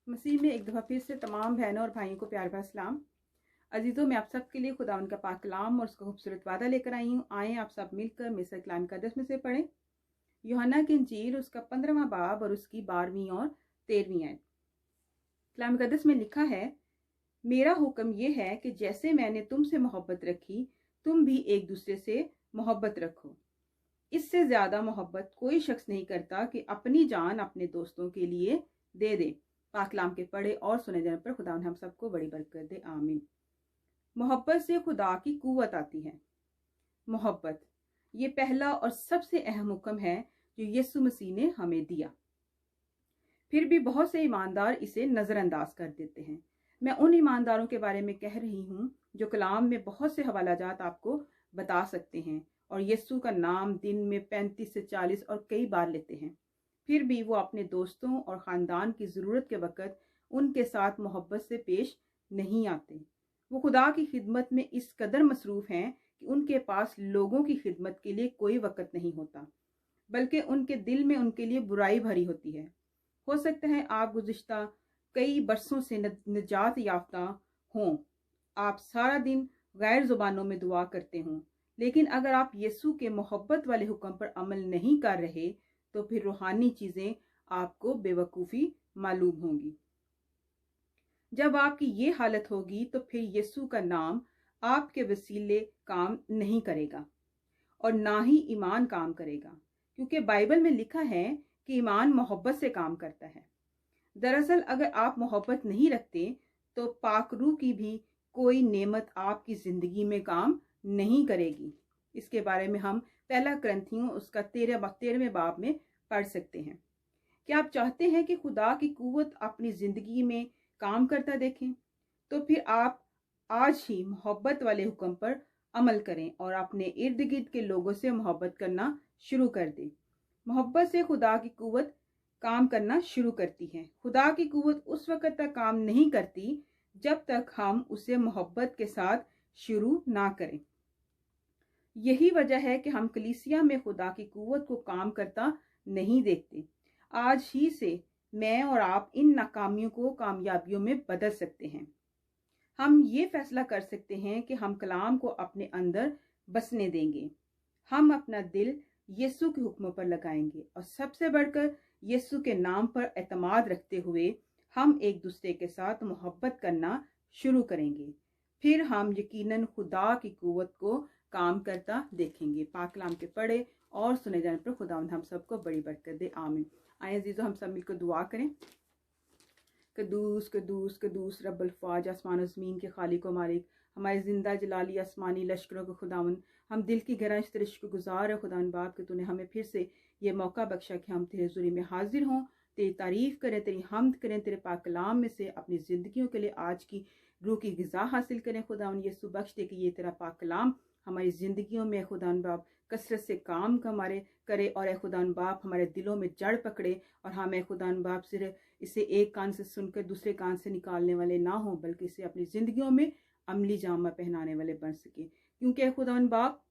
मसीह में एक दफ़ा फिर से तमाम बहनों और भाइयों को प्यार भरा सलाम। अजीज़ों, मैं आप सब के लिए खुदा उनका पाक कलाम और उसका खूबसूरत वादा लेकर आई हूँ। आएँ आप सब मिलकर मिस्र कलाम का 10 में से पढ़ें। यूहन्ना की इंजील उसका 15वां बाब और उसकी 12वीं और 13वीं आयत। कलाम मुक़द्दस में लिखा है, मेरा हुक्म ये है कि जैसे मैंने तुमसे मोहब्बत रखी तुम भी एक दूसरे से मोहब्बत रखो। इससे ज़्यादा मोहब्बत कोई शख्स नहीं करता कि अपनी जान अपने दोस्तों के लिए दे दे। पाक कलाम के पढ़े और सुने जाने पर खुदा हम सबको बड़ी बरकत दे, आमीन। मोहब्बत से खुदा की कुव्वत आती है। मोहब्बत ये पहला और सबसे अहम हुक्म है जो यीशु मसीह ने हमें दिया। फिर भी बहुत से ईमानदार इसे नज़रअंदाज कर देते हैं। मैं उन ईमानदारों के बारे में कह रही हूँ जो कलाम में बहुत से हवालाजात आपको बता सकते हैं और यीशु का नाम दिन में 35 से 40 और कई बार लेते हैं। फिर भी वो अपने दोस्तों और ख़ानदान की ज़रूरत के वक़्त उनके साथ मोहब्बत से पेश नहीं आते। वो खुदा की खिदमत में इस कदर मसरूफ़ हैं कि उनके पास लोगों की खिदमत के लिए कोई वक़्त नहीं होता, बल्कि उनके दिल में उनके लिए बुराई भरी होती है। हो सकता है आप गुज़िश्ता कई बरसों से निजात याफ्ता हों, आप सारा दिन गैर ज़ुबानों में दुआ करते हों, लेकिन अगर आप यीशु के मोहब्बत वाले हुक्म पर अमल नहीं कर रहे तो फिर रूहानी चीज़ें आपको बेवकूफ़ी मालूम होंगी। जब आपकी ये हालत होगी तो फिर यीशु का नाम आपके वसीले काम नहीं करेगा और ना ही ईमान काम करेगा, क्योंकि बाइबल में लिखा है कि ईमान मोहब्बत से काम करता है। दरअसल अगर आप मोहब्बत नहीं रखते तो पाकरू की भी कोई नेमत आपकी ज़िंदगी में काम नहीं करेगी। इसके बारे में हम पहला करंथियों उसका 13वें बाब में पढ़ सकते हैं। क्या आप चाहते हैं कि खुदा की कुव्वत अपनी ज़िंदगी में काम करता देखें? तो फिर आप आज ही मोहब्बत वाले हुक्म पर अमल करें और अपने इर्द गिर्द के लोगों से मोहब्बत करना शुरू कर दें। मोहब्बत से खुदा की कुव्वत काम करना शुरू करती है। खुदा की कुव्वत उस वक़्त तक काम नहीं करती जब तक हम उसे मोहब्बत के साथ शुरू ना करें। यही वजह है कि हम कलीसिया में खुदा की कुव्वत को काम करता नहीं देखते। आज ही से मैं और आप इन नाकामियों को कामयाबियों में बदल सकते हैं। हम ये फैसला कर सकते हैं कि हम कलाम को अपने अंदर बसने देंगे। हम अपना दिल यीशु के हुक्मों पर लगाएंगे और सबसे बढ़कर यीशु के नाम पर एतमाद रखते हुए हम एक दूसरे के साथ मोहब्बत करना शुरू करेंगे। फिर हम यकीनन खुदा की कुव्वत को काम करता देखेंगे। पाक कलाम के पढ़े और सुने जाने पर खुदा हम सबको बड़ी बरकत दे, आमीन। आए अजीज़ों, हम सब मिलकर दुआ करें। कदूस कदूस कदूस रब्बुल फ़ाज, आसमान और ज़मीन के खालिक व मालिक, हमारे ज़िंदा जलाली आसमानी लश्करों के खुदावन, हम दिल की गहराई से तेरे शुक्रगुज़ार है खुदावन बाप कि तूने हमें फिर से ये मौका बख्शा कि हम तेरे हुज़ूरी में हाजिर हों, तेरी तारीफ़ करें, तेरी हम्द करें, तेरे पाक कलाम में से अपनी ज़िंदगियों के लिए आज की रूह की ग़िज़ा हासिल करें। खुदावन यीशु बख्श दे कि ये तेरा पाक कलाम हमारी ज़िंदगियों में खुदावन बाप कसरत से काम हमारे करे और खुदावन बाप हमारे दिलों में जड़ पकड़े और हमें खुदावन बाप सिर्फ इसे एक कान से सुनकर दूसरे कान से निकालने वाले ना हो, बल्कि इसे अपनी ज़िंदगियों में अमली जामा पहनाने वाले बन सके। क्योंकि खुदावन बाप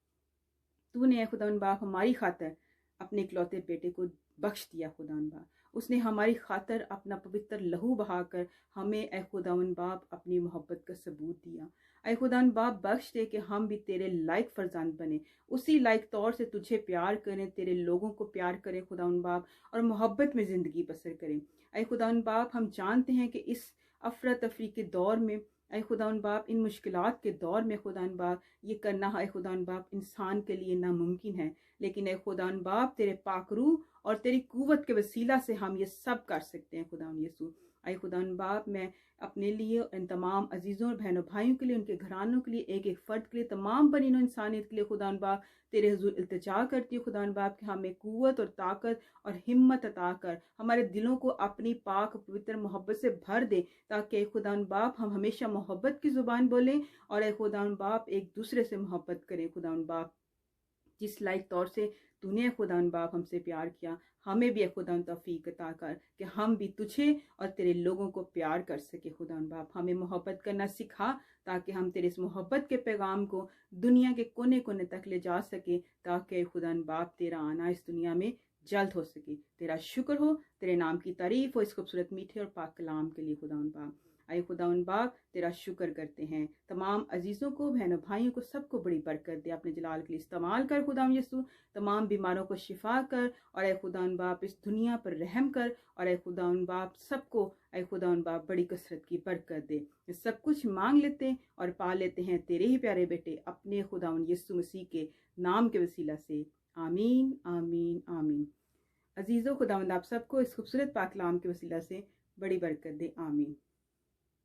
तूने खुदावन बाप हमारी खातर अपने इकलौते बेटे को बख्श दिया। खुदावन बाप उसने हमारी खातर अपना पवित्र लहू बहाकर हमें ए खुदावन बाप अपनी मोहब्बत का सबूत दिया। ऐ खुदावन बाप बख्श दे कि हम भी तेरे लायक फर्जंद बने, उसी लायक तौर से तुझे प्यार करें, तेरे लोगों को प्यार करें खुदावन बाप और मोहब्बत में ज़िंदगी बसर करें। ऐ खुदावन बाप हम जानते हैं कि इस अफरा तफरी के दौर में ऐ खुदावन बाप इन मुश्किलात के दौर में खुदावन बाप ये करना है खुदावन बाप इंसान के लिए नामुमकिन है, लेकिन ऐ खुदावन बाप तेरे पाकरू और तेरी कुव्वत के वसीला से हम ये सब कर सकते हैं। खुदावन यीशु ऐ खुदावन बाप मैं अपने लिए इन तमाम अजीज़ों और बहनों भाइयों के लिए, उनके घरानों के लिए, एक एक फ़र्द के लिए, तमाम बनीनो इंसानियत के लिए खुदावन बाप तेरे हुज़ूर इल्तिजा करती हूँ खुदावन बाप कि हमें कुव्वत और ताकत और हिम्मत अता कर, हमारे दिलों को अपनी पाक पवित्र मोहब्बत से भर दे, ताकि खुदावन बाप हम हमेशा मोहब्बत की ज़ुबान बोलें और खुदावन बाप एक दूसरे से मोहब्बत करें। खुदावन बाप जिस लायक तौर से तूने खुदावन बाप हमसे प्यार किया, हमें भी खुदावन तौफीक अता कर कि हम भी तुझे और तेरे लोगों को प्यार कर सके। खुदावन बाप हमें मोहब्बत करना सिखा, ताकि हम तेरे इस मोहब्बत के पैगाम को दुनिया के कोने कोने तक ले जा सके, ताकि खुदावन बाप तेरा आना इस दुनिया में जल्द हो सके। तेरा शुक्र हो, तेरे नाम की तारीफ हो इस खूबसूरत मीठे और पाक कलाम के लिए खुदावन पाक। आए खुदावन पाक तेरा शुक्र करते हैं। तमाम अजीज़ों को, बहनों भाइयों को, सबको बड़ी बरकत दे, अपने जलाल के लिए इस्तेमाल कर खुदावन यीशु। तमाम बीमारों को शिफा कर और आए खुदावन बाप इस दुनिया पर रहम कर और आए खुदावन बाप सबको आए खुदावन बाप बड़ी कसरत की बरकत दे। सब कुछ मांग लेते और पा लेते हैं तेरे ही प्यारे बेटे अपने खुदावन यीशु मसीह के नाम के वसीला से। आमीन आमीन आमीन। अजीज़ों खुदावंद आप सबको इस खूबसूरत पाक कलाम के वसीला से बड़ी बरकत दे। आमीन।